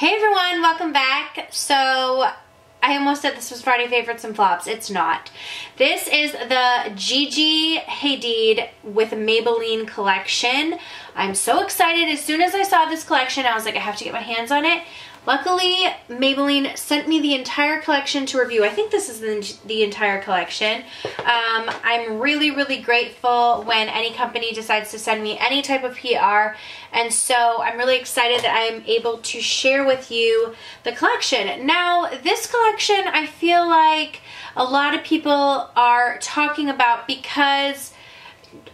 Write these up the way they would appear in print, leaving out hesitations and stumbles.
Hey everyone, welcome back. So I almost said this was Friday Favorites and Flops. It's not. This is the Gigi Hadid with Maybelline collection. I'm so excited. As soon as I saw this collection, I was like, I have to get my hands on it. Luckily, Maybelline sent me the entire collection to review. I think this is the entire collection. I'm really, really grateful when any company decides to send me any type of PR. And so I'm really excited that I'm able to share with you the collection. Now, this collection, I feel like a lot of people are talking about because,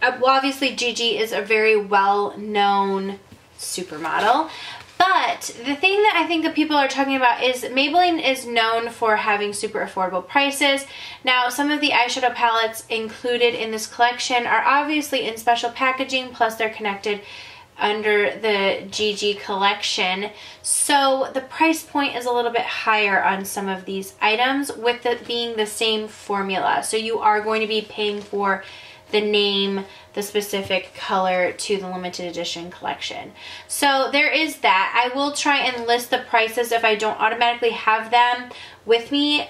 well, obviously Gigi is a very well-known supermodel. But the thing that I think that people are talking about is Maybelline is known for having super affordable prices. Now, some of the eyeshadow palettes included in this collection are obviously in special packaging, plus they're connected under the Gigi collection. So the price point is a little bit higher on some of these items with it being the same formula. So you are going to be paying for the name, the specific color to the limited edition collection. So there is that. I will try and list the prices if I don't automatically have them with me.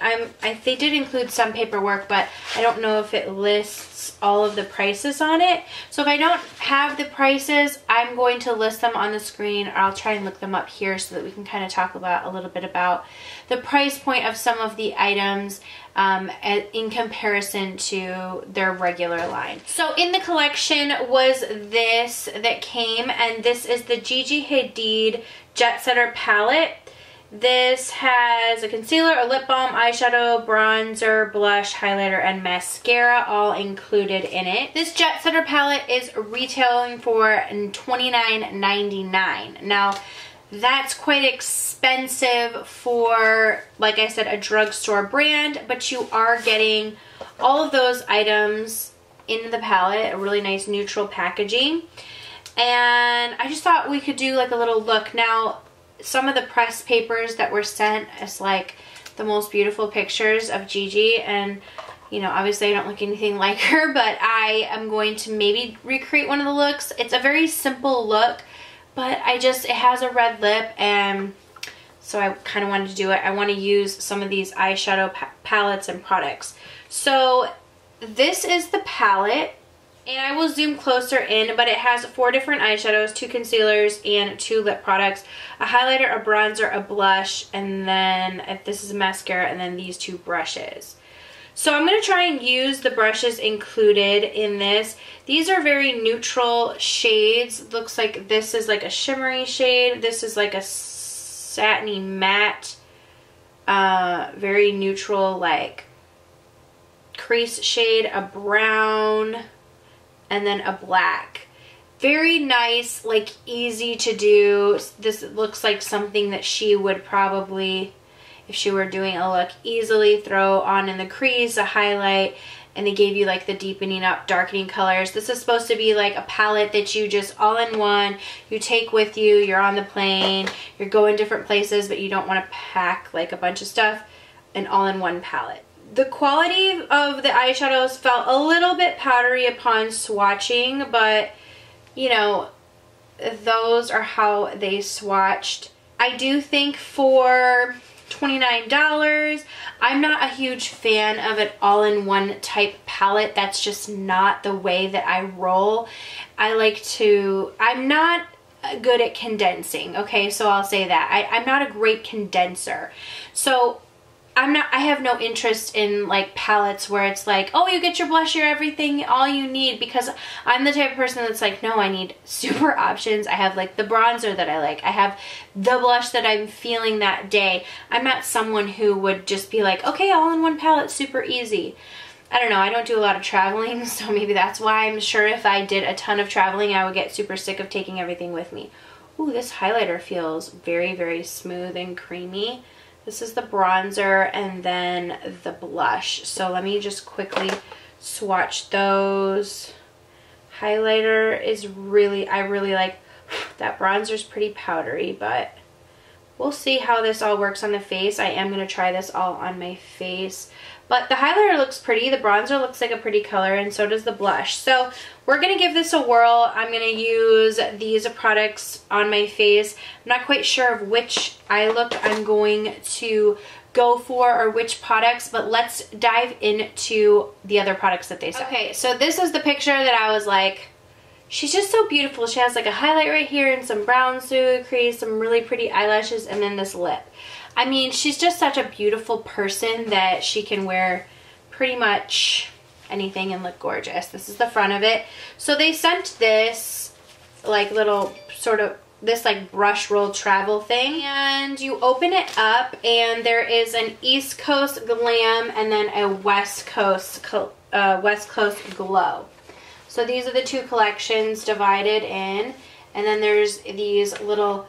They did include some paperwork, but I don't know if it lists all of the prices on it. So if I don't have the prices, I'm going to list them on the screen, or I'll try and look them up here so that we can kind of talk about a little bit about the price point of some of the items in comparison to their regular line. So in the collection was this that came, and this is the Gigi Hadid Jet Setter palette. This has a concealer, a lip balm, eyeshadow, bronzer, blush, highlighter, and mascara all included in it. This Jet Setter palette is retailing for $29.99. Now, that's quite expensive for, like I said, a drugstore brand, but you are getting all of those items in the palette, a really nice neutral packaging. And I just thought we could do like a little look. Now, some of the press papers that were sent as like the most beautiful pictures of Gigi, and you know, obviously I don't look anything like her, but I am going to maybe recreate one of the looks. It's a very simple look, but it has a red lip, and so I kind of wanted to do it. I want to use some of these eyeshadow palettes and products. So this is the palette, and I will zoom closer in, but it has 4 different eyeshadows, 2 concealers, and 2 lip products, a highlighter, a bronzer, a blush, and then if this is a mascara, and then these 2 brushes. So I'm going to try and use the brushes included in this. These are very neutral shades. Looks like this is like a shimmery shade. This is like a satiny matte, very neutral like crease shade, a brown, and then a black. Very nice, like easy to do. This looks like something that she would probably, if she were doing a look, easily throw on in the crease, a highlight, and they gave you like the deepening up, darkening colors. This is supposed to be like a palette that you just all in one, you take with you, you're on the plane, you're going different places, but you don't want to pack like a bunch of stuff, an all-in-one palette. The quality of the eyeshadows felt a little bit powdery upon swatching, but you know, those are how they swatched. I do think for $29, I'm not a huge fan of an all-in-one type palette. That's just not the way that I roll. I'm not good at condensing, okay? So I'll say that. I'm not a great condenser. So I have no interest in like palettes where it's like, oh, you get your blush, your everything, all you need, because I'm the type of person that's like, no, I need super options. I have like the bronzer that I like. I have the blush that I'm feeling that day. I'm not someone who would just be like, okay, all in one palette, super easy. I don't know. I don't do a lot of traveling, so maybe that's why. I'm sure if I did a ton of traveling, I would get super sick of taking everything with me. Ooh, this highlighter feels very, very smooth and creamy. This is the bronzer and then the blush. So let me just quickly swatch those. Highlighter is really, I really like, that bronzer is pretty powdery, but we'll see how this all works on the face. I am going to try this all on my face. But the highlighter looks pretty, the bronzer looks like a pretty color, and so does the blush. So we're going to give this a whirl. I'm going to use these products on my face. I'm not quite sure of which eye look I'm going to go for or which products, but let's dive into the other products that they sell. Okay, so this is the picture that I was like, she's just so beautiful. She has like a highlight right here and some brown suit crease, some really pretty eyelashes, and then this lip. I mean, she's just such a beautiful person that she can wear pretty much anything and look gorgeous. This is the front of it. So they sent this like little sort of this like brush roll travel thing, and you open it up and there is an East Coast Glam and then a West Coast Glow. So these are the two collections divided in, and then there's these little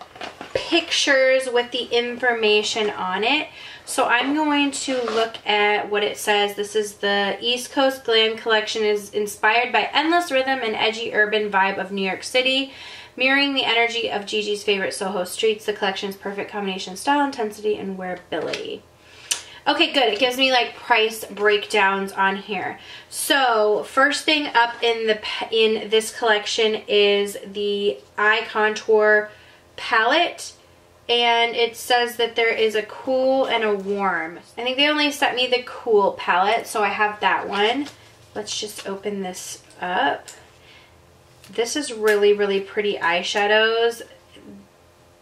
pictures with the information on it. So I'm going to look at what it says. This is the East Coast Glam collection, is inspired by endless rhythm and edgy urban vibe of New York City, mirroring the energy of Gigi's favorite Soho streets. The collection's perfect combination of style, intensity, and wearability. Okay, good. It gives me like price breakdowns on here. So first thing up in this collection is the eye contour palette, and it says that there is a cool and a warm. I think they only sent me the cool palette, so I have that one. Let's just open this up. This is really, really pretty eyeshadows.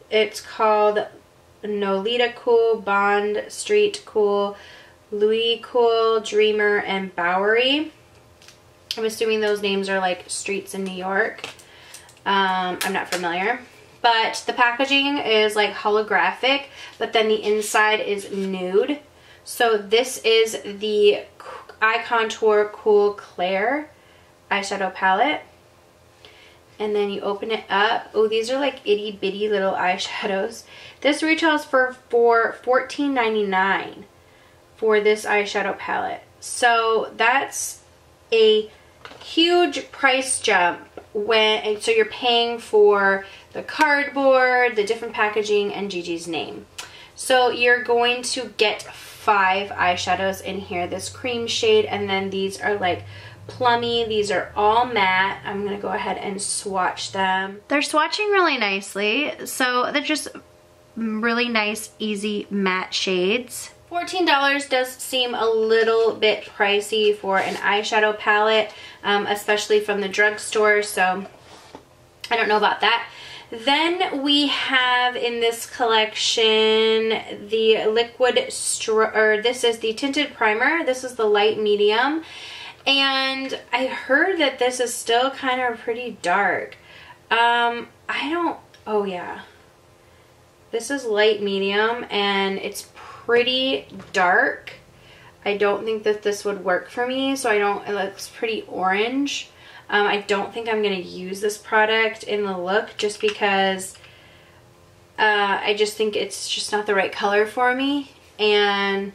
It's called Nolita Cool, Bond Street Cool, Louis Cool, Dreamer, and Bowery. I'm assuming those names are like streets in New York. I'm not familiar. But the packaging is like holographic, but then the inside is nude. So this is the Eye Contour Cool Claire eyeshadow palette. And then you open it up. Oh, these are like itty bitty little eyeshadows. This retails for $14.99 for this eyeshadow palette. So that's a huge price jump so you're paying for the cardboard, the different packaging, and Gigi's name. So you're going to get 5 eyeshadows in here. This cream shade, and then these are like plummy. These are all matte. I'm gonna go ahead and swatch them. They're swatching really nicely, so they're just really nice, easy matte shades. $14 does seem a little bit pricey for an eyeshadow palette, especially from the drugstore, so I don't know about that. Then we have in this collection the this is the tinted primer. This is the light medium. And I heard that this is still kind of pretty dark. Oh yeah. This is light medium and it's pretty dark. I don't think that this would work for me, so it looks pretty orange. I don't think I'm going to use this product in the look just because I just think it's just not the right color for me. And,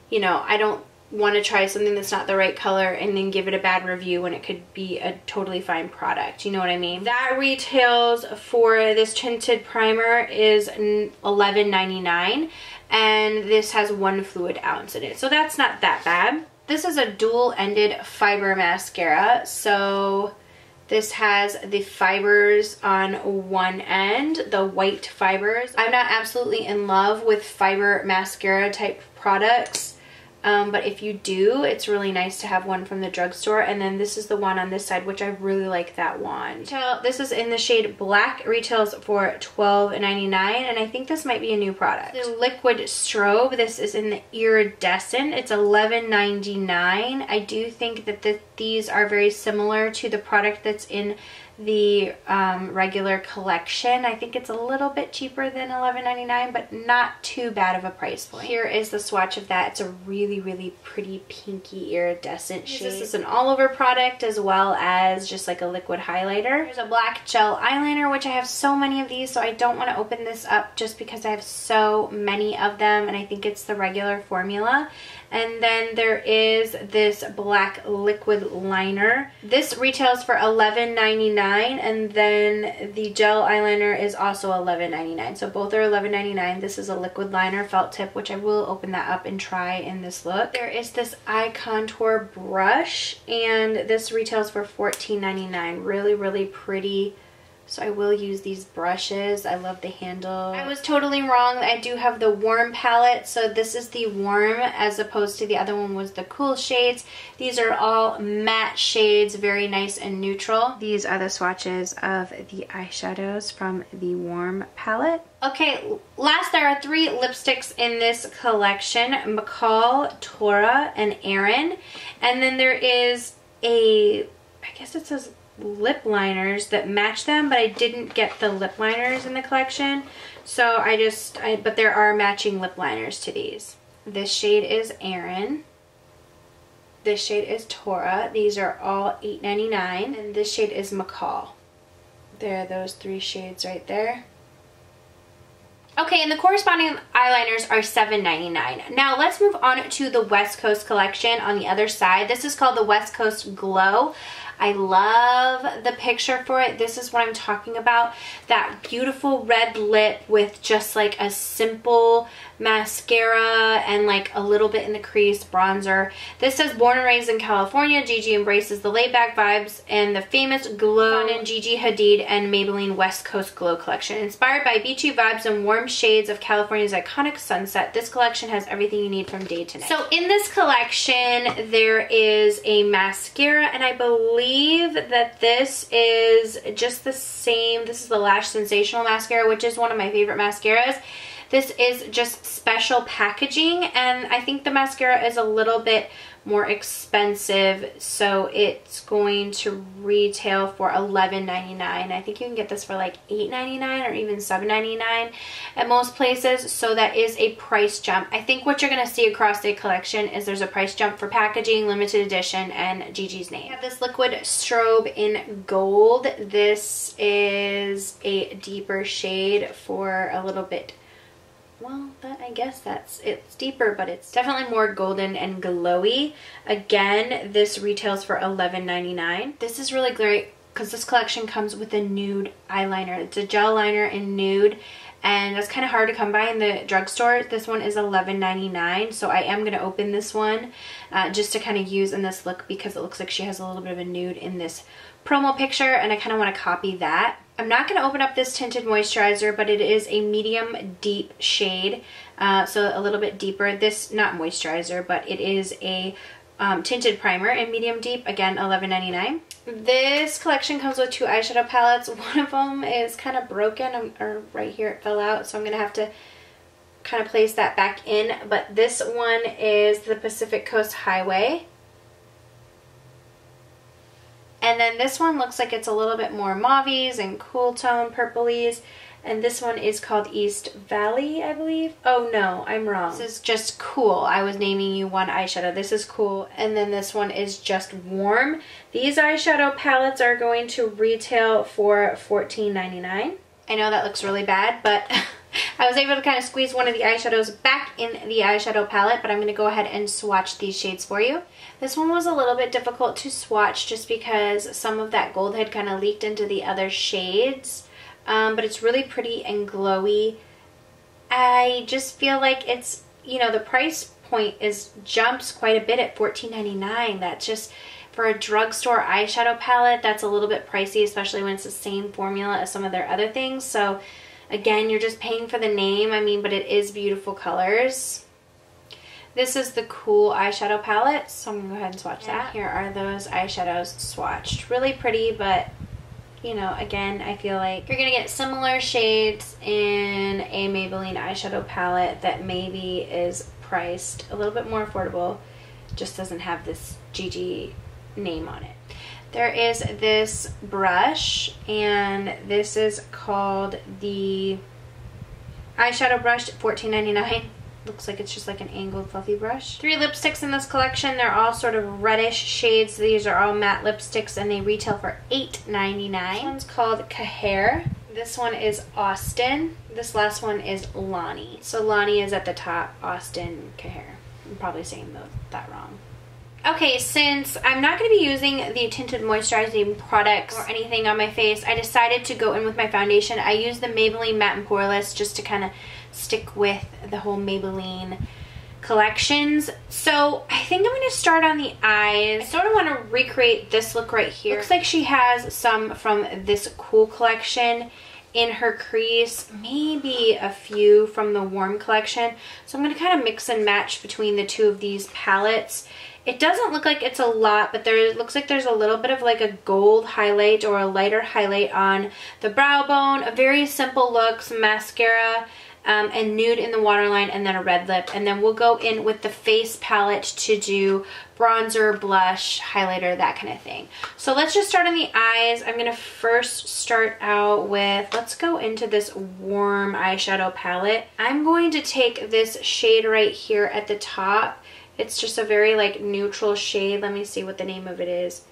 you know, I don't want to try something that's not the right color and then give it a bad review when it could be a totally fine product. You know what I mean? That retails for this tinted primer is $11.99, and this has 1 fluid ounce in it, so that's not that bad. This is a dual-ended fiber mascara, so this has the fibers on one end, the white fibers. I'm not absolutely in love with fiber mascara type products, but if you do, it's really nice to have one from the drugstore. And then this is the one on this side, which I really like that one. This is in the shade Black, retails for $12.99, and I think this might be a new product. The Liquid Strobe, this is in the Iridescent. It's $11.99. I do think that these are very similar to the product that's in the regular collection. I think it's a little bit cheaper than $11.99, but not too bad of a price point. Here is the swatch of that. It's a really, really pretty pinky iridescent shade. This is an all-over product as well as just like a liquid highlighter. There's a black gel eyeliner, which I have so many of these, so I don't want to open this up just because I have so many of them, and I think it's the regular formula. And then there is this black liquid liner. This retails for $11.99. and then the gel eyeliner is also $11.99. So both are $11.99. This is a liquid liner felt tip, which I will open that up and try in this look. There is this eye contour brush, and this retails for $14.99. Really, really pretty. So I will use these brushes. I love the handle. I was totally wrong. I do have the warm palette. So this is the warm as opposed to the other one was the cool shades. These are all matte shades, very nice and neutral. These are the swatches of the eyeshadows from the warm palette. Okay, last there are 3 lipsticks in this collection. McCall, Tora, and Erin. And then there is I guess it says lip liners that match them, but I didn't get the lip liners in the collection, so but there are matching lip liners to these. This shade is Erin, this shade is Tora, these are all $8.99, and this shade is McCall. There are those 3 shades right there. Okay, and the corresponding eyeliners are $7.99. Now let's move on to the West Coast collection on the other side. This is called the West Coast Glow. I love the picture for it. This is what I'm talking about. That beautiful red lip with just like a simple mascara and like a little bit in the crease, bronzer. This says born and raised in California, Gigi embraces the laid back vibes and the famous glow in Gigi Hadid and Maybelline West Coast Glow collection. Inspired by beachy vibes and warm shades of California's iconic sunset, this collection has everything you need from day to night. So in this collection, there is a mascara, and I believe that this is just the same. This is the Lash Sensational mascara, which is one of my favorite mascaras. This is just special packaging, and I think the mascara is a little bit more expensive, so it's going to retail for $11.99. I think you can get this for like $8.99 or even $7.99 at most places, so that is a price jump. I think what you're going to see across the collection is there's a price jump for packaging, limited edition, and Gigi's name. I have this liquid strobe in gold. This is a deeper shade for a little bit, well, I guess it's deeper, but it's definitely more golden and glowy. Again, this retails for $11.99. This is really great because this collection comes with a nude eyeliner. It's a gel liner in nude, and that's kind of hard to come by in the drugstore. This one is $11.99, so I am going to open this one just to kind of use in this look because it looks like she has a little bit of a nude in this promo picture, and I kind of want to copy that. I'm not going to open up this tinted moisturizer, but it is a medium deep shade, so a little bit deeper. This, not moisturizer, but it is a tinted primer in medium deep, again $11.99. This collection comes with 2 eyeshadow palettes. One of them is kind of broken, or right here it fell out, so I'm going to have to kind of place that back in, but this one is the Pacific Coast Highway. And then this one looks like it's a little bit more mauve-ies and cool tone purplies. And this one is called East Valley, I believe. Oh no, I'm wrong. This is just Cool. I was naming you one eyeshadow. This is Cool. And then this one is just Warm. These eyeshadow palettes are going to retail for $14.99. I know that looks really bad, but I was able to kind of squeeze one of the eyeshadows back in the eyeshadow palette, but I'm going to go ahead and swatch these shades for you. This one was a little bit difficult to swatch just because some of that gold had kind of leaked into the other shades, but it's really pretty and glowy. I just feel like it's, you know, the price point jumps quite a bit at $14.99. That's just, for a drugstore eyeshadow palette, that's a little bit pricey, especially when it's the same formula as some of their other things. So again, you're just paying for the name, I mean, but it is beautiful colors. This is the Cool eyeshadow palette, so I'm going to go ahead and swatch that. Here are those eyeshadows swatched. Really pretty, but, you know, again, I feel like you're going to get similar shades in a Maybelline eyeshadow palette that maybe is priced a little bit more affordable, just doesn't have this Gigi name on it. There is this brush, and this is called the eyeshadow brush, $14.99. Looks like it's just like an angled fluffy brush. 3 lipsticks in this collection. They're all sort of reddish shades. These are all matte lipsticks, and they retail for $8.99. This one's called Caher. This one is Austin. This last one is Lonnie. So Lonnie is at the top, Austin, Caher. I'm probably saying that wrong. Okay, since I'm not going to be using the tinted moisturizing products or anything on my face, I decided to go in with my foundation. I used the Maybelline Matte and Poreless just to kind of stick with the whole Maybelline collections. So I think I'm going to start on the eyes. I sort of want to recreate this look right here. Looks like she has some from this Cool collection in her crease, maybe a few from the Warm collection. So I'm going to kind of mix and match between the two of these palettes. It doesn't look like it's a lot, but it looks like there's a little bit of like a gold highlight or a lighter highlight on the brow bone. A very simple look, some mascara, and nude in the waterline, and then a red lip. And then we'll go in with the face palette to do bronzer, blush, highlighter, that kind of thing. So let's just start on the eyes. I'm going to first start out with, let's go into this warm eyeshadow palette. I'm going to take this shade right here at the top. It's just a very like neutral shade. Let me see what the name of it is.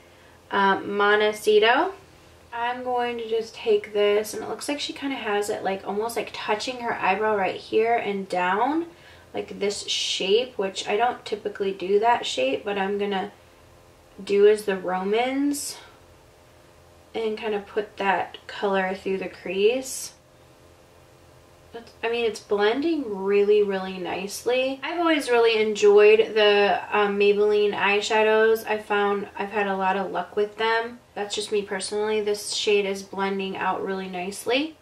Montecito. I'm going to just take this, and it looks like she kind of has it like almost like touching her eyebrow right here and down, like this shape, which I don't typically do that shape, but I'm gonna do as the Romans and kind of put that color through the crease. I mean, it's blending really, really nicely. I've always really enjoyed the Maybelline eyeshadows. I've had a lot of luck with them. That's just me personally. This shade is blending out really nicely.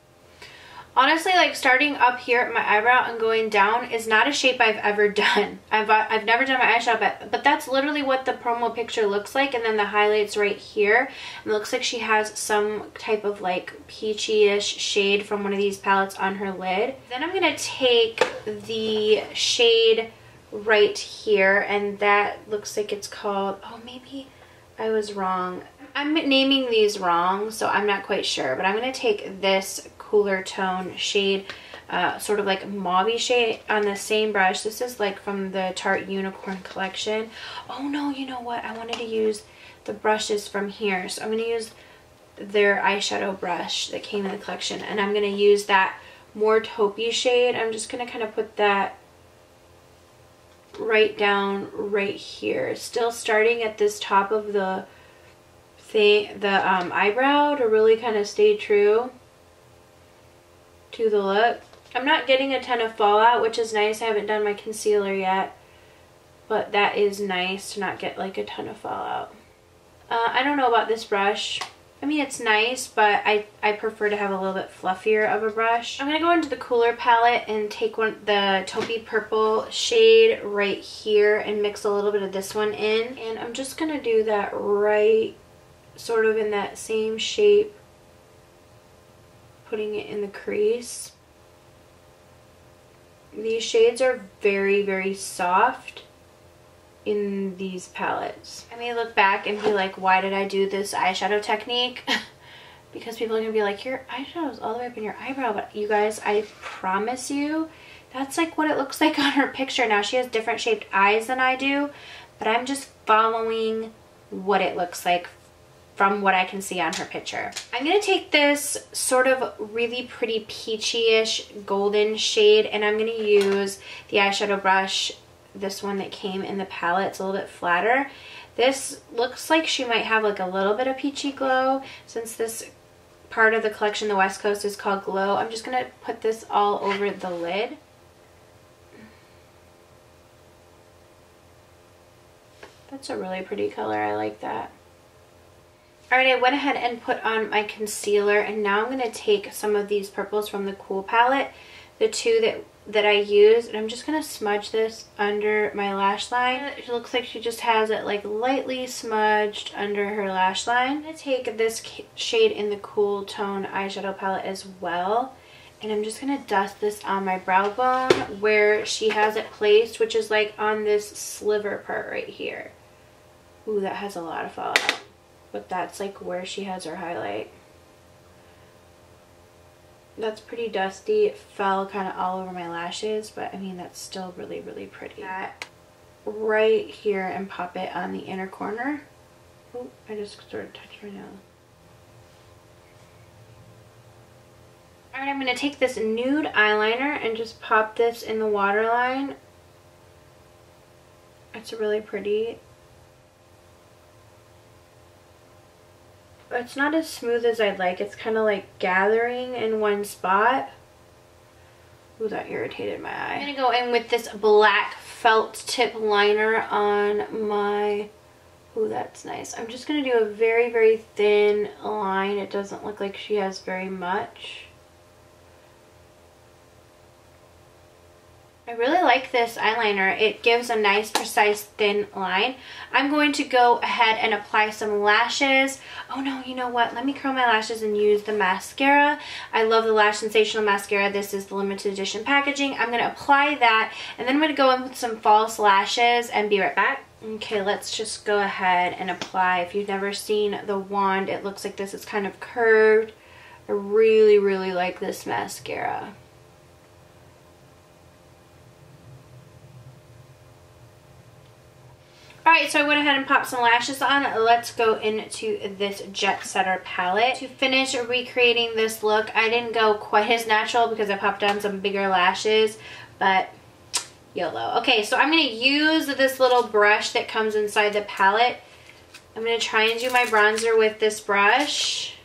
Honestly, like starting up here at my eyebrow and going down is not a shape I've ever done. I've never done my eyeshadow, but that's literally what the promo picture looks like. And then the highlights right here. And it looks like she has some type of like peachy-ish shade from one of these palettes on her lid. Then I'm going to take the shade right here, and that looks like it's called, oh, maybe I was wrong. I'm naming these wrong, so I'm not quite sure. But I'm going to take this cooler tone shade, sort of like mauve shade, on the same brush. This is like from the Tarte Unicorn collection. Oh no, you know what? I wanted to use the brushes from here. So I'm going to use their eyeshadow brush that came in the collection. And I'm going to use that more taupey shade. I'm just going to kind of put that right down right here. Still starting at this top of the thing, the eyebrow, to really kind of stay true to the look. I'm not getting a ton of fallout, which is nice. I haven't done my concealer yet, but that is nice to not get like a ton of fallout. I don't know about this brush. I mean, it's nice, but I prefer to have a little bit fluffier of a brush. I'm going to go into the cooler palette and take the taupey purple shade right here and mix a little bit of this one in. And I'm just going to do that right sort of in that same shape, putting it in the crease. These shades are very, very soft in these palettes. I may look back and be like, why did I do this eyeshadow technique? Because people are gonna be like, your eyeshadow's all the way up in your eyebrow. But you guys, I promise you, that's like what it looks like on her picture. Now she has different shaped eyes than I do, but I'm just following what it looks like from what I can see on her picture. I'm going to take this sort of really pretty peachy-ish golden shade, and I'm going to use the eyeshadow brush, this one that came in the palette. It's a little bit flatter. This looks like she might have like a little bit of peachy glow. Since this part of the collection, the West Coast, is called Glow, I'm just going to put this all over the lid. That's a really pretty color. I like that. Alright, I went ahead and put on my concealer, and now I'm going to take some of these purples from the Cool palette, the two that I used, and I'm just going to smudge this under my lash line. It looks like she just has it like lightly smudged under her lash line. I'm going to take this shade in the Cool Tone eyeshadow palette as well, and I'm just going to dust this on my brow bone where she has it placed, which is like on this sliver part right here. Ooh, that has a lot of fallout. But that's like where she has her highlight. That's pretty dusty. It fell kind of all over my lashes, but I mean, that's still really, really pretty. That right here and pop it on the inner corner. Oh, I just started touching my nose. Alright, I'm going to take this nude eyeliner and just pop this in the waterline. It's really pretty. it's not as smooth as I'd like. It's kind of like gathering in one spot. Ooh, that irritated my eye. I'm gonna go in with this black felt tip liner on my, ooh, that's nice. I'm just gonna do a very, very thin line. It doesn't look like she has very much. I really like this eyeliner. It gives a nice, precise, thin line. I'm going to go ahead and apply some lashes. Oh no, you know what? Let me curl my lashes and use the mascara. I love the Lash Sensational Mascara. This is the limited edition packaging. I'm going to apply that, and then I'm going to go in with some false lashes and be right back. Okay, let's just go ahead and apply. If you've never seen the wand, it looks like this. It's kind of curved. I really, really like this mascara. Alright, so I went ahead and popped some lashes on. Let's go into this Jet Setter palette. To finish recreating this look, I didn't go quite as natural because I popped on some bigger lashes, but YOLO. Okay, so I'm going to use this little brush that comes inside the palette. I'm going to try and do my bronzer with this brush.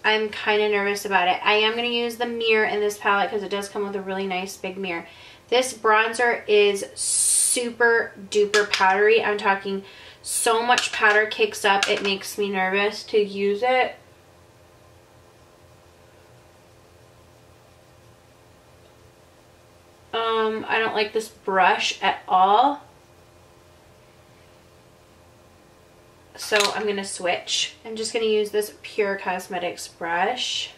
I'm kind of nervous about it. I am going to use the mirror in this palette because it does come with a really nice big mirror. This bronzer is super duper powdery. I'm talking so much powder kicks up, it makes me nervous to use it. I don't like this brush at all. So I'm going to switch. I'm just going to use this Pure Cosmetics brush.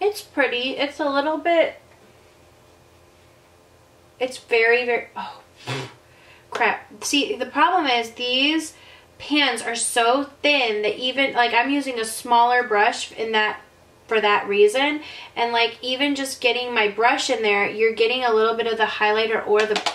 It's pretty. It's a little bit, it's very, very, oh, crap. See, the problem is these pans are so thin that even, like, I'm using a smaller brush in that, for that reason. And, like, even just getting my brush in there, you're getting a little bit of the highlighter or the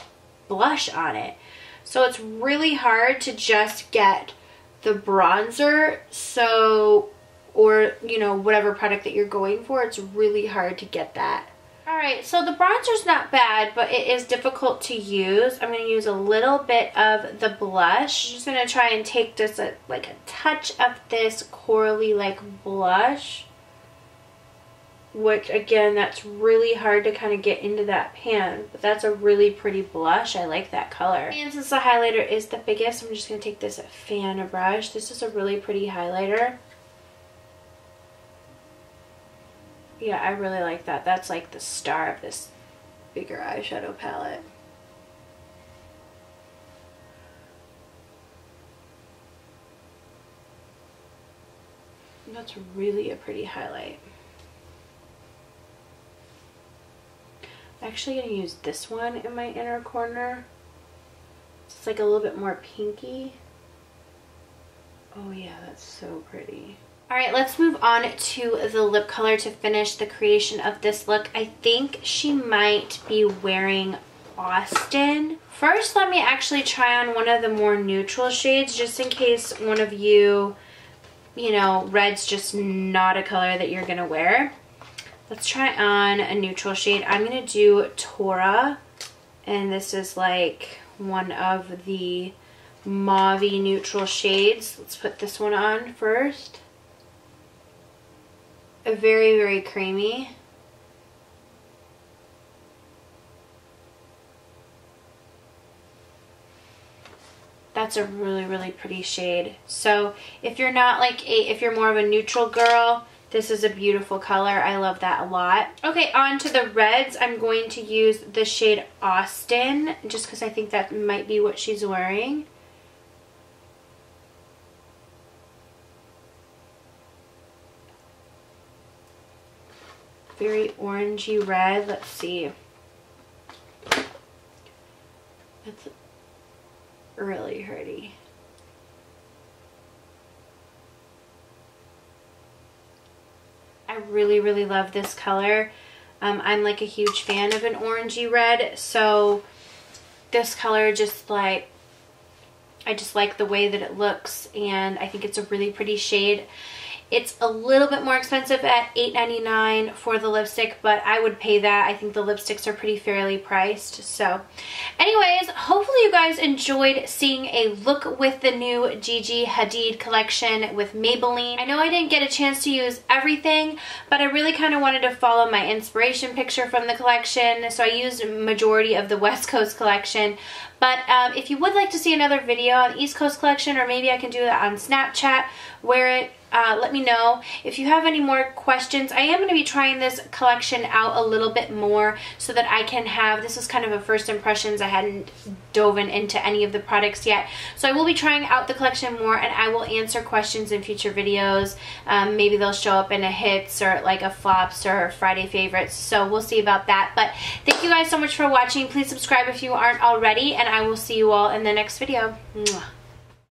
blush on it. So it's really hard to just get the bronzer. So, or, you know, whatever product that you're going for, it's really hard to get that. Alright, so the bronzer's not bad, but it is difficult to use. I'm going to use a little bit of the blush. I'm just going to try and take just like a touch of this corally like blush. Which, again, that's really hard to kind of get into that pan. But that's a really pretty blush. I like that color. And since the highlighter is the biggest, I'm just going to take this fan brush. This is a really pretty highlighter. Yeah, I really like that. That's like the star of this bigger eyeshadow palette. That's really a pretty highlight. I'm actually going to use this one in my inner corner. It's like a little bit more pinky. Oh yeah, that's so pretty. Alright, let's move on to the lip color to finish the creation of this look. I think she might be wearing Austin. First, let me actually try on one of the more neutral shades, just in case one of you, you know, red's just not a color that you're going to wear. Let's try on a neutral shade. I'm going to do Tora, and this is like one of the mauve-y neutral shades. Let's put this one on first. Very, very creamy. That's a really, really pretty shade. So if you're not like if you're more of a neutral girl, this is a beautiful color. I love that a lot. Okay, on to the reds. I'm going to use the shade Austin, just because I think that might be what she's wearing. Very orangey red. Let's see. That's really pretty. I really, really love this color. I'm like a huge fan of an orangey red, so this color just like, I just like the way that it looks, and I think it's a really pretty shade. It's a little bit more expensive at $8.99 for the lipstick, but I would pay that. I think the lipsticks are pretty fairly priced. So anyways, hopefully you guys enjoyed seeing a look with the new Gigi Hadid collection with Maybelline. I know I didn't get a chance to use everything, but I really kind of wanted to follow my inspiration picture from the collection, so I used a majority of the West Coast collection. But if you would like to see another video on the East Coast collection, or maybe I can do that on Snapchat, let me know. If you have any more questions, I am going to be trying this collection out a little bit more so that I can have, this is kind of a first impressions, I hadn't dove into any of the products yet. So I will be trying out the collection more, and I will answer questions in future videos. Maybe they'll show up in a hits or like a flops or Friday favorites. So we'll see about that. But thank you guys so much for watching. Please subscribe if you aren't already, and I will see you all in the next video. Mwah.